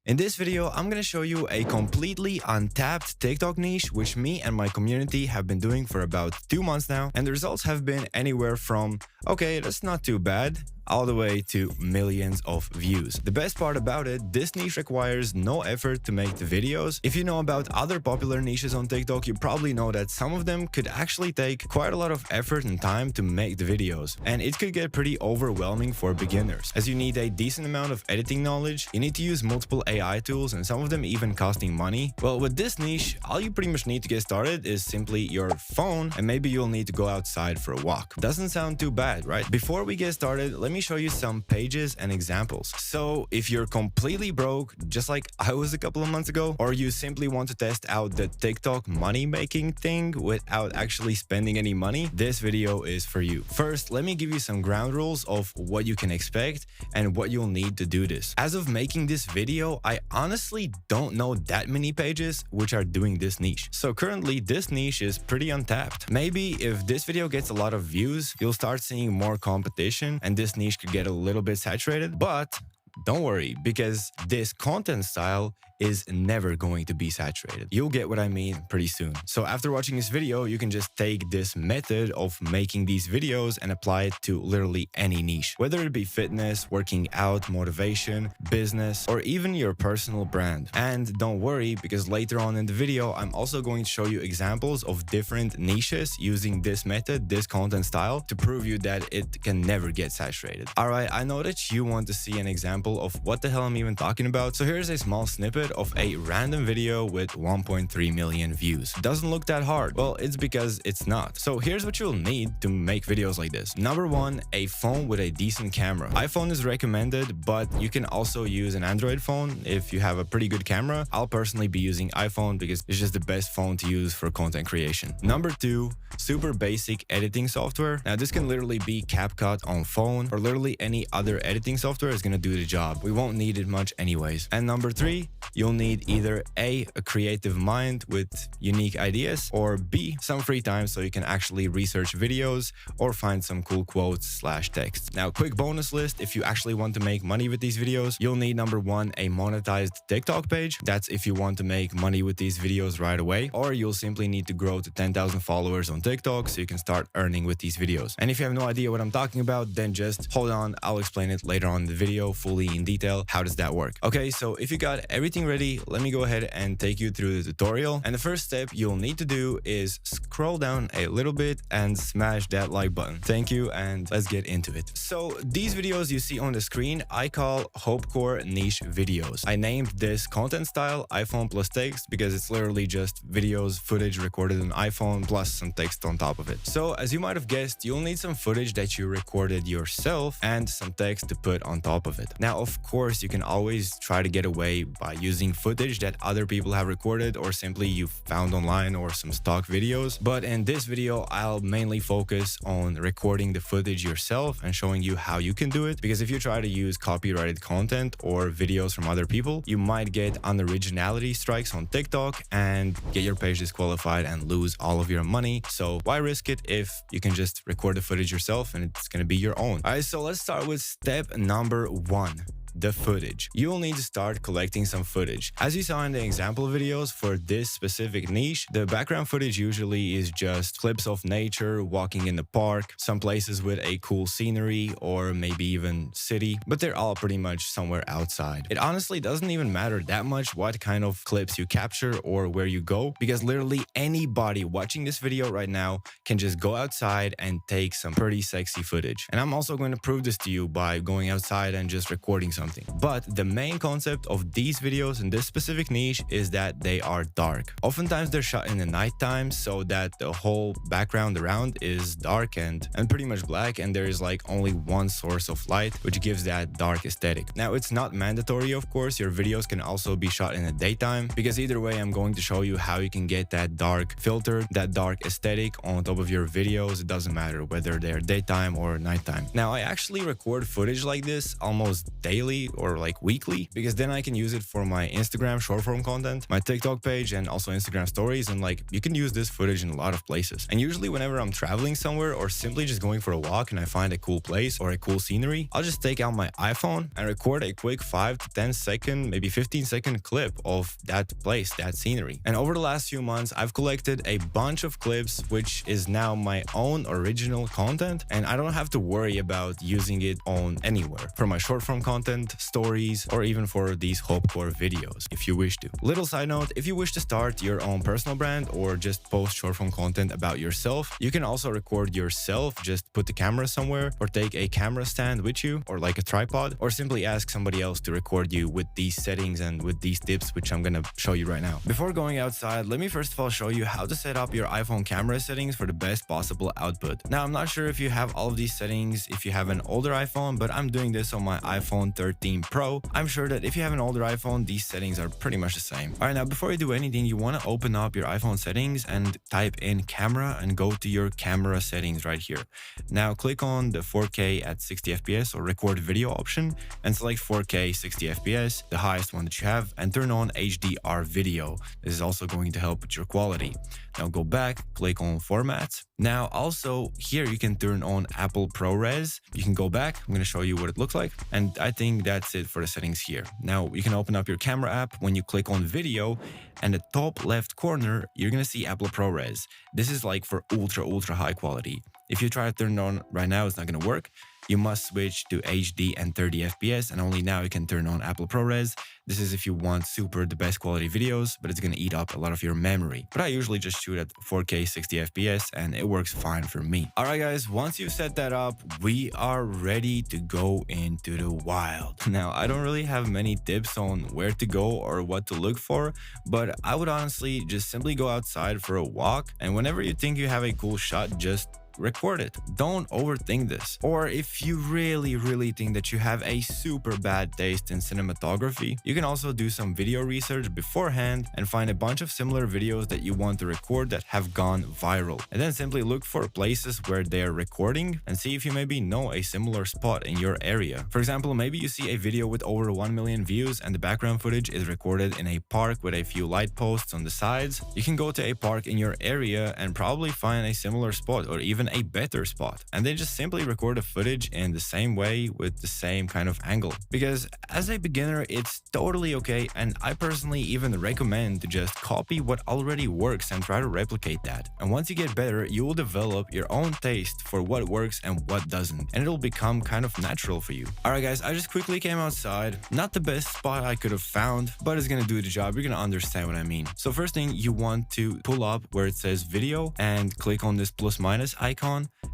In this video, I'm gonna show you a completely untapped TikTok niche which me and my community have been doing for about 2 months now, and the results have been anywhere from, okay, that's not too bad, all the way to millions of views. The best part about it, this niche requires no effort to make the videos. If you know about other popular niches on TikTok, you probably know that some of them could actually take quite a lot of effort and time to make the videos, and it could get pretty overwhelming for beginners, as you need a decent amount of editing knowledge, you need to use multiple AI tools, and some of them even costing money. Well, with this niche, all you pretty much need to get started is simply your phone, and maybe you'll need to go outside for a walk. Doesn't sound too bad, right? Before we get started, let me show you some pages and examples. So if you're completely broke, just like I was a couple of months ago, or you simply want to test out the TikTok money-making thing without actually spending any money, this video is for you. First, let me give you some ground rules of what you can expect and what you'll need to do this. As of making this video, I honestly don't know that many pages which are doing this niche. So currently, this niche is pretty untapped. Maybe if this video gets a lot of views, you'll start seeing more competition and this niche could get a little bit saturated, but don't worry, because this content style is never going to be saturated. You'll get what I mean pretty soon. So after watching this video, you can just take this method of making these videos and apply it to literally any niche, whether it be fitness, working out, motivation, business, or even your personal brand. And don't worry, because later on in the video, I'm also going to show you examples of different niches using this method, this content style, to prove you that it can never get saturated. All right, I know that you want to see an example of what the hell I'm even talking about. So here's a small snippet of a random video with 1.3 million views. Doesn't look that hard. Well, it's because it's not. So here's what you'll need to make videos like this. Number one, a phone with a decent camera. iPhone is recommended, but you can also use an Android phone if you have a pretty good camera. I'll personally be using iPhone because it's just the best phone to use for content creation. Number two, super basic editing software. Now this can literally be CapCut on phone, or literally any other editing software is gonna do the job. We won't need it much anyways. And number three, you'll need either a creative mind with unique ideas, or B, some free time so you can actually research videos or find some cool quotes / text. Now, quick bonus list, if you actually want to make money with these videos, you'll need number one, a monetized TikTok page. That's if you want to make money with these videos right away, or you'll simply need to grow to 10,000 followers on TikTok so you can start earning with these videos. And if you have no idea what I'm talking about, then just hold on, I'll explain it later on in the video fully in detail. How does that work? Okay, so if you got everything ready, let me go ahead and take you through the tutorial. And the first step you'll need to do is scroll down a little bit and smash that like button. Thank you, and let's get into it. So these videos you see on the screen, I call Hopecore niche videos. I named this content style iPhone plus text because it's literally just videos, footage recorded on iPhone plus some text on top of it. So as you might have guessed, you'll need some footage that you recorded yourself and some text to put on top of it. Now, of course, you can always try to get away by using footage that other people have recorded or simply you found online or some stock videos. But in this video, I'll mainly focus on recording the footage yourself and showing you how you can do it. Because if you try to use copyrighted content or videos from other people, you might get unoriginality strikes on TikTok and get your page disqualified and lose all of your money. So why risk it if you can just record the footage yourself and it's gonna be your own? All right, so let's start with step number one. The footage. You'll need to start collecting some footage. As you saw in the example videos for this specific niche, the background footage usually is just clips of nature, walking in the park, some places with a cool scenery, or maybe even city, but they're all pretty much somewhere outside. It honestly doesn't even matter that much what kind of clips you capture or where you go, because literally anybody watching this video right now can just go outside and take some pretty sexy footage. And I'm also going to prove this to you by going outside and just recording something. But the main concept of these videos in this specific niche is that they are dark. Oftentimes they're shot in the nighttime so that the whole background around is dark and pretty much black, and there is like only one source of light which gives that dark aesthetic. Now, it's not mandatory, of course. Your videos can also be shot in the daytime, because either way I'm going to show you how you can get that dark filter, that dark aesthetic on top of your videos. It doesn't matter whether they're daytime or nighttime. Now, I actually record footage like this almost daily daily or like weekly, because then I can use it for my Instagram short form content, my TikTok page, and also Instagram stories. And like you can use this footage in a lot of places. And usually whenever I'm traveling somewhere or simply just going for a walk and I find a cool place or a cool scenery, I'll just take out my iPhone and record a quick 5 to 10 second, maybe 15-second clip of that place, that scenery. And over the last few months, I've collected a bunch of clips, which is now my own original content, and I don't have to worry about using it on anywhere for my short form content, stories, or even for these Hopecore videos, if you wish to. Little side note, if you wish to start your own personal brand or just post short form content about yourself, you can also record yourself, just put the camera somewhere or take a camera stand with you or like a tripod, or simply ask somebody else to record you with these settings and with these tips, which I'm gonna show you right now. Before going outside, let me first of all show you how to set up your iPhone camera settings for the best possible output. Now, I'm not sure if you have all of these settings if you have an older iPhone, but I'm doing this on my iPhone 13 Pro. I'm sure that if you have an older iPhone, these settings are pretty much the same. All right, now before you do anything, you want to open up your iPhone settings and type in camera and go to your camera settings right here. Now click on the 4K at 60 FPS or record video option and select 4K 60 FPS, the highest one that you have, and turn on HDR video. This is also going to help with your quality. Now go back, click on formats. Now also here you can turn on Apple ProRes. You can go back, I'm going to show you what it looks like. And I think that's it for the settings here. Now you can open up your camera app. When you click on video and the top left corner, you're going to see Apple ProRes. This is like for ultra high quality. If you try to turn it on right now, it's not going to work. You must switch to HD and 30 FPS, and only now you can turn on Apple ProRes. This is if you want the best quality videos, but it's going to eat up a lot of your memory. But I usually just shoot at 4K 60 FPS and it works fine for me. All right, guys, once you've set that up, we are ready to go into the wild. Now, I don't really have many tips on where to go or what to look for, but I would honestly just simply go outside for a walk. And whenever you think you have a cool shot, just record it. Don't overthink this. Or if you really think that you have a super bad taste in cinematography, you can also do some video research beforehand and find a bunch of similar videos that you want to record that have gone viral. And then simply look for places where they're recording and see if you maybe know a similar spot in your area. For example, maybe you see a video with over 1 million views and the background footage is recorded in a park with a few light posts on the sides. You can go to a park in your area and probably find a similar spot or even a better spot, and then just simply record the footage in the same way with the same kind of angle. Because as a beginner, it's totally okay, and I personally even recommend to just copy what already works and try to replicate that. And once you get better, you will develop your own taste for what works and what doesn't, and it'll become kind of natural for you. Alright guys, I just quickly came outside. Not the best spot I could have found, but it's gonna do the job. You're gonna understand what I mean. So first thing, you want to pull up where it says video and click on this plus minus icon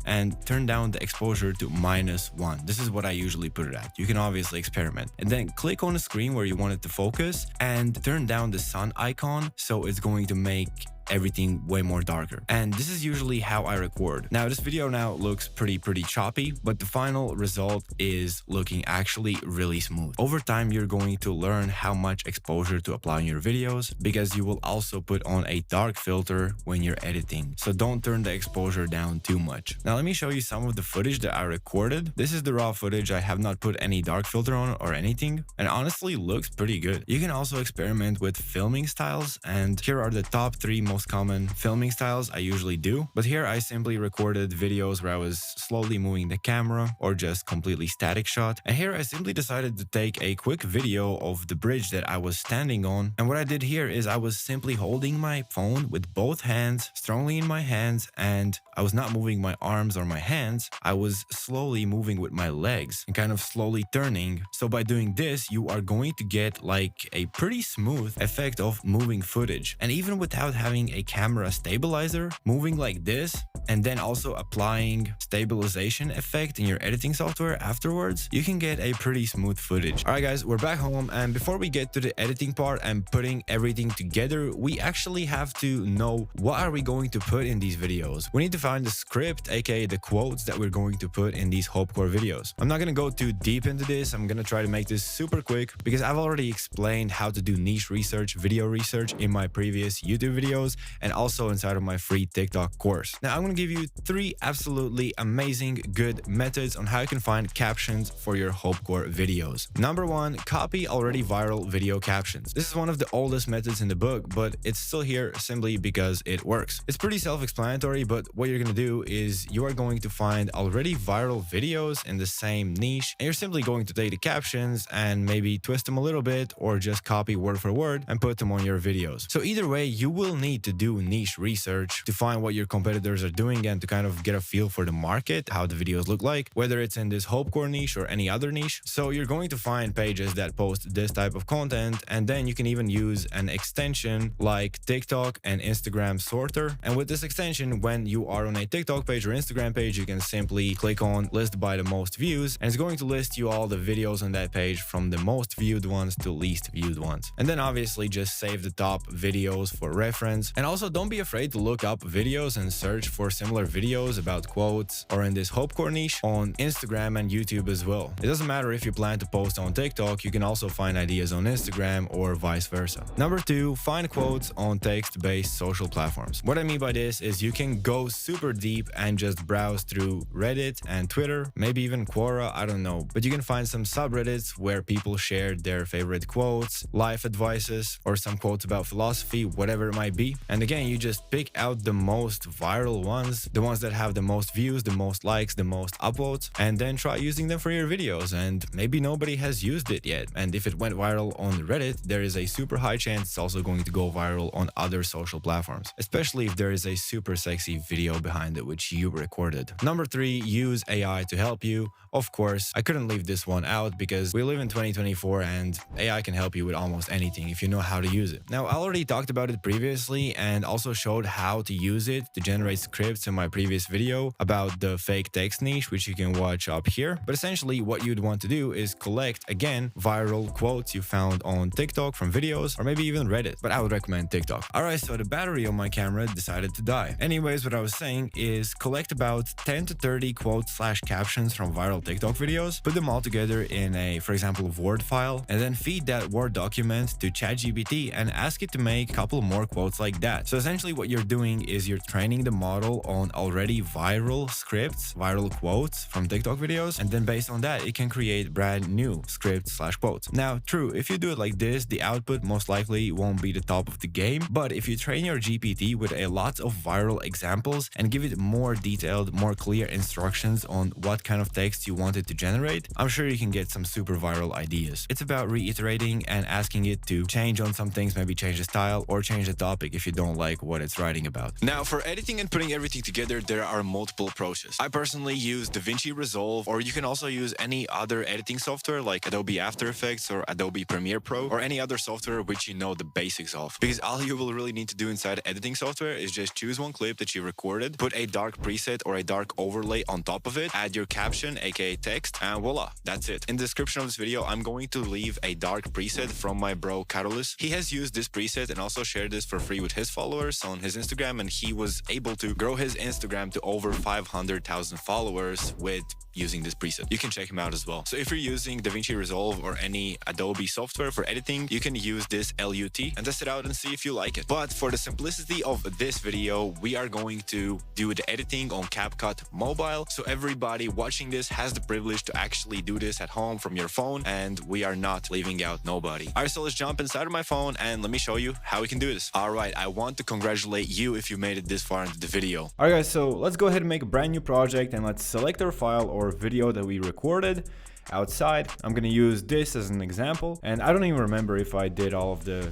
and turn down the exposure to -1. This is what I usually put it at. You can obviously experiment. And then click on the screen where you want it to focus and turn down the sun icon so it's going to make everything way more darker. And this is usually how I record. Now this video now looks pretty choppy, but the final result is looking actually really smooth. Over time, you're going to learn how much exposure to apply in your videos because you will also put on a dark filter when you're editing. So don't turn the exposure down too much. Now let me show you some of the footage that I recorded. This is the raw footage. I have not put any dark filter on or anything, and honestly looks pretty good. You can also experiment with filming styles, and here are the top 3 most common filming styles I usually do. But here I simply recorded videos where I was slowly moving the camera or just completely static shot. And here I simply decided to take a quick video of the bridge that I was standing on. And what I did here is I was simply holding my phone with both hands strongly in my hands, and I was not moving my arms or my hands. I was slowly moving with my legs and kind of slowly turning. So by doing this, you are going to get like a pretty smooth effect of moving footage. And even without having a camera stabilizer, moving like this and then also applying stabilization effect in your editing software afterwards, you can get a pretty smooth footage. All right guys, we're back home, and before we get to the editing part and putting everything together, we actually have to know what are we going to put in these videos. We need to find the script, aka the quotes that we're going to put in these Hopecore videos. I'm not gonna go too deep into this. I'm gonna try to make this super quick because I've already explained how to do niche research, video research in my previous YouTube videos. and also inside of my free TikTok course. Now, I'm going to give you 3 absolutely amazing good methods on how you can find captions for your Hopecore videos. Number 1, copy already viral video captions. This is one of the oldest methods in the book, but it's still here simply because it works. It's pretty self-explanatory, but what you're going to do is you are going to find already viral videos in the same niche, and you're simply going to take the captions and maybe twist them a little bit or just copy word for word and put them on your videos. So either way, you will need to do niche research to find what your competitors are doing and to kind of get a feel for the market, how the videos look like, whether it's in this Hopecore niche or any other niche. So you're going to find pages that post this type of content, and then you can even use an extension like TikTok and Instagram sorter. And with this extension, when you are on a TikTok page or Instagram page, you can simply click on list by the most views, and it's going to list you all the videos on that page from the most viewed ones to least viewed ones. And then obviously just save the top videos for reference. And also don't be afraid to look up videos and search for similar videos about quotes or in this Hopecore niche on Instagram and YouTube as well. It doesn't matter if you plan to post on TikTok, you can also find ideas on Instagram or vice versa. Number 2, find quotes on text-based social platforms. What I mean by this is you can go super deep and just browse through Reddit and Twitter, maybe even Quora, I don't know, but you can find some subreddits where people share their favorite quotes, life advices, or some quotes about philosophy, whatever it might be. And again, you just pick out the most viral ones, the ones that have the most views, the most likes, the most upvotes, and then try using them for your videos. And maybe nobody has used it yet, and if it went viral on Reddit, there is a super high chance it's also going to go viral on other social platforms, especially if there is a super sexy video behind it which you recorded. Number 3, use AI to help you. Of course, I couldn't leave this one out because we live in 2024 and AI can help you with almost anything if you know how to use it. Now, I already talked about it previously and also showed how to use it to generate scripts in my previous video about the fake text niche, which you can watch up here. But essentially what you'd want to do is collect, again, viral quotes you found on TikTok from videos or maybe even Reddit, but I would recommend TikTok. Alright, so the battery on my camera decided to die. Anyways, what I was saying is collect about 10 to 30 quotes/captions from viral TikTok videos, put them all together in a, for example, Word file, and then feed that Word document to ChatGPT and ask it to make a couple more quotes like that. So essentially what you're doing is you're training the model on already viral scripts, viral quotes from TikTok videos, and then based on that, it can create brand new scripts/quotes. Now, true, if you do it like this, the output most likely won't be the top of the game, but if you train your GPT with a lot of viral examples and give it more detailed, more clear instructions on what kind of text you want it to generate, I'm sure you can get some super viral ideas. It's about reiterating and asking it to change on some things, maybe change the style or change the topic if you don't like what it's writing about. Now, for editing and putting everything together, there are multiple approaches. I personally use DaVinci Resolve, or you can also use any other editing software like Adobe After Effects or Adobe Premiere Pro or any other software which you know the basics of. Because all you will really need to do inside editing software is just choose one clip that you recorded, put a dark preset or a dark overlay on top of it, add your caption, aka text, and voila, that's it. In the description of this video, I'm going to leave a dark preset from my bro Carolus. He has used this preset and also shared this for free with his followers on his Instagram, and he was able to grow his Instagram to over 500,000 followers with using this preset. You can check him out as well. So if you're using DaVinci Resolve or any Adobe software for editing, you can use this LUT and test it out and see if you like it. But for the simplicity of this video, we are going to do the editing on CapCut Mobile. So everybody watching this has the privilege to actually do this at home from your phone, and we are not leaving out nobody. Alright, so let's jump inside of my phone and let me show you how we can do this. Alright, I want to congratulate you if you made it this far into the video. Alright guys, so let's go ahead and make a brand new project and let's select our file or video that we recorded outside. I'm gonna use this as an example, and I don't even remember if I did all of the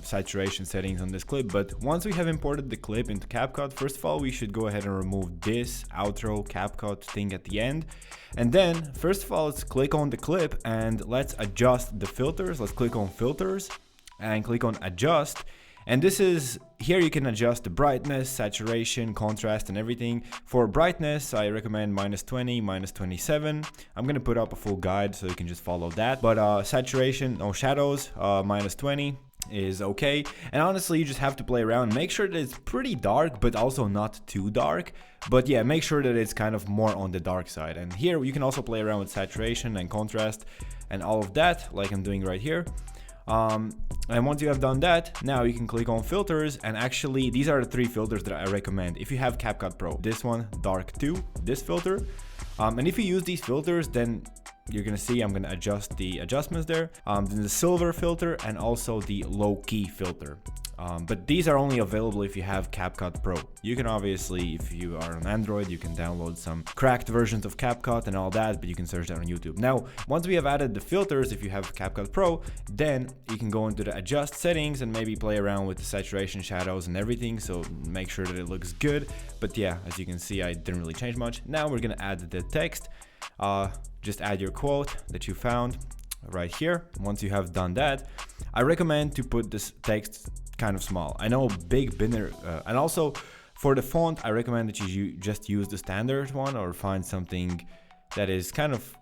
saturation settings on this clip, but once we have imported the clip into CapCut, first of all, we should go ahead and remove this outro CapCut thing at the end. And then, first of all, let's click on the clip and let's adjust the filters. Let's click on filters and click on adjust. And this is, here you can adjust the brightness, saturation, contrast, and everything. For brightness, I recommend -20, -27. I'm gonna put up a full guide so you can just follow that. But saturation, no shadows, -20 is okay. And honestly, you just have to play around. Make sure that it's pretty dark, but also not too dark. But yeah, make sure that it's kind of more on the dark side. And here you can also play around with saturation and contrast and all of that, like I'm doing right here. And once you have done that, now you can click on filters, and actually these are the 3 filters that I recommend if you have CapCut Pro. This one, Dark 2, this filter. And if you use these filters, then you're gonna see I'm gonna adjust the adjustments there. Then the silver filter and also the low key filter. But these are only available if you have CapCut Pro. You can obviously, if you are on Android, you can download some cracked versions of CapCut and all that, but you can search that on YouTube. Now, once we have added the filters, if you have CapCut Pro, then you can go into the adjust settings and maybe play around with the saturation, shadows and everything, so make sure that it looks good. But yeah, as you can see, I didn't really change much. Now we're gonna add the text. Just add your quote that you found right here. Once you have done that, I recommend to put this text kind of small. I know big beginner, and also for the font, I recommend that you just use the standard one or find something that is kind of,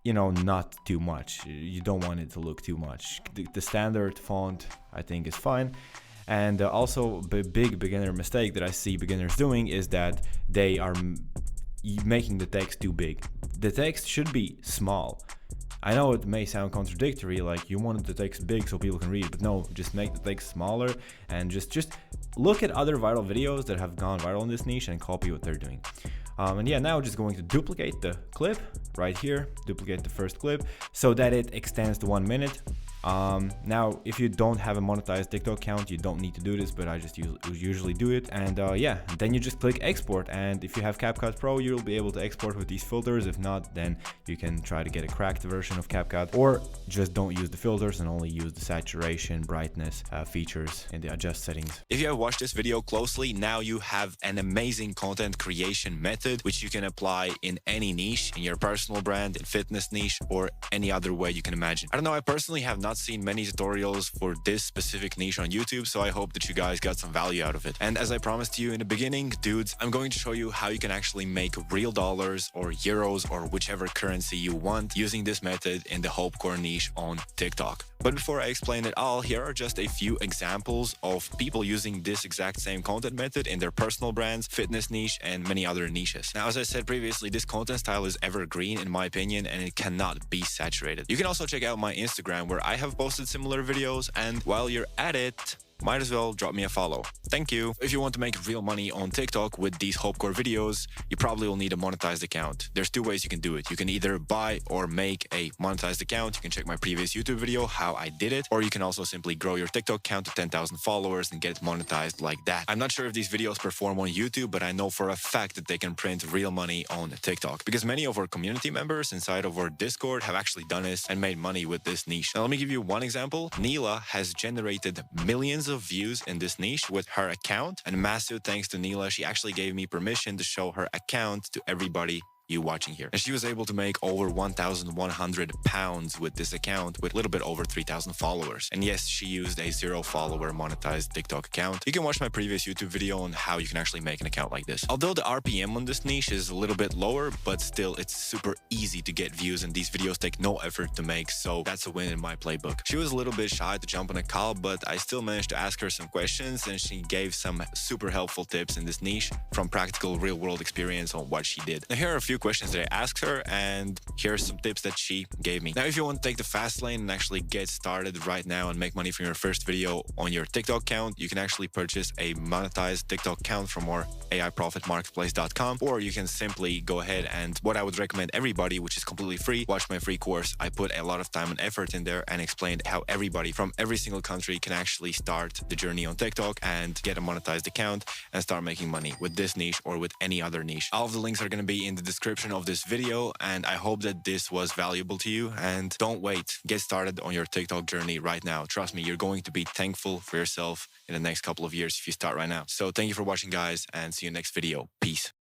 you know, not too much. You don't want it to look too much. The standard font, I think, is fine. And also, the big beginner mistake that I see beginners doing is that they are making the text too big. The text should be small. I know it may sound contradictory, like you wanted the text big so people can read, but no, just make the text smaller and just look at other viral videos that have gone viral in this niche and copy what they're doing. And yeah, now just going to duplicate the clip right here, duplicate the first clip so that it extends to 1 minute. Now, if you don't have a monetized TikTok account, you don't need to do this, but I just usually do it. And yeah, then you just click export. And if you have CapCut Pro, you'll be able to export with these filters. If not, then you can try to get a cracked version of CapCut, or just don't use the filters and only use the saturation, brightness features in the adjust settings. If you have watched this video closely, now you have an amazing content creation method, which you can apply in any niche, in your personal brand, in fitness niche, or any other way you can imagine. I don't know, I personally have not seen many tutorials for this specific niche on YouTube, so I hope that you guys got some value out of it. And as I promised you in the beginning, dudes, I'm going to show you how you can actually make real dollars or euros or whichever currency you want using this method in the Hopecore niche on TikTok. But before I explain it all, here are just a few examples of people using this exact same content method in their personal brands, fitness niche, and many other niches. Now, as I said previously, this content style is evergreen in my opinion, and it cannot be saturated. You can also check out my Instagram where I have posted similar videos, and while you're at it, might as well drop me a follow. Thank you. If you want to make real money on TikTok with these Hopecore videos, you probably will need a monetized account. There's 2 ways you can do it. You can either buy or make a monetized account. You can check my previous YouTube video, how I did it, or you can also simply grow your TikTok account to 10,000 followers and get it monetized like that. I'm not sure if these videos perform on YouTube, but I know for a fact that they can print real money on TikTok, because many of our community members inside of our Discord have actually done this and made money with this niche. Now, let me give you one example. Nela has generated millions of views in this niche with her account, and massive thanks to Nela. She actually gave me permission to show her account to everybody you watching here. And she was able to make over 1,100 pounds with this account with a little bit over 3,000 followers. And yes, she used a 0 follower monetized TikTok account. You can watch my previous YouTube video on how you can actually make an account like this. Although the RPM on this niche is a little bit lower, but still it's super easy to get views and these videos take no effort to make, so that's a win in my playbook. She was a little bit shy to jump on a call, but I still managed to ask her some questions and she gave some super helpful tips in this niche from practical real world experience on what she did. Now here are a few questions that I asked her, and here's some tips that she gave me. Now, if you want to take the fast lane and actually get started right now and make money from your first video on your TikTok account, you can actually purchase a monetized TikTok account from our AIProfitMarketplace.com, or you can simply go ahead and, what I would recommend everybody, which is completely free, watch my free course. I put a lot of time and effort in there and explained how everybody from every single country can actually start the journey on TikTok and get a monetized account and start making money with this niche or with any other niche. All of the links are going to be in the description of this video, and I hope that this was valuable to you. And don't wait, get started on your TikTok journey right now. Trust me, you're going to be thankful for yourself in the next couple of years if you start right now. So thank you for watching, guys, and see you next video. Peace.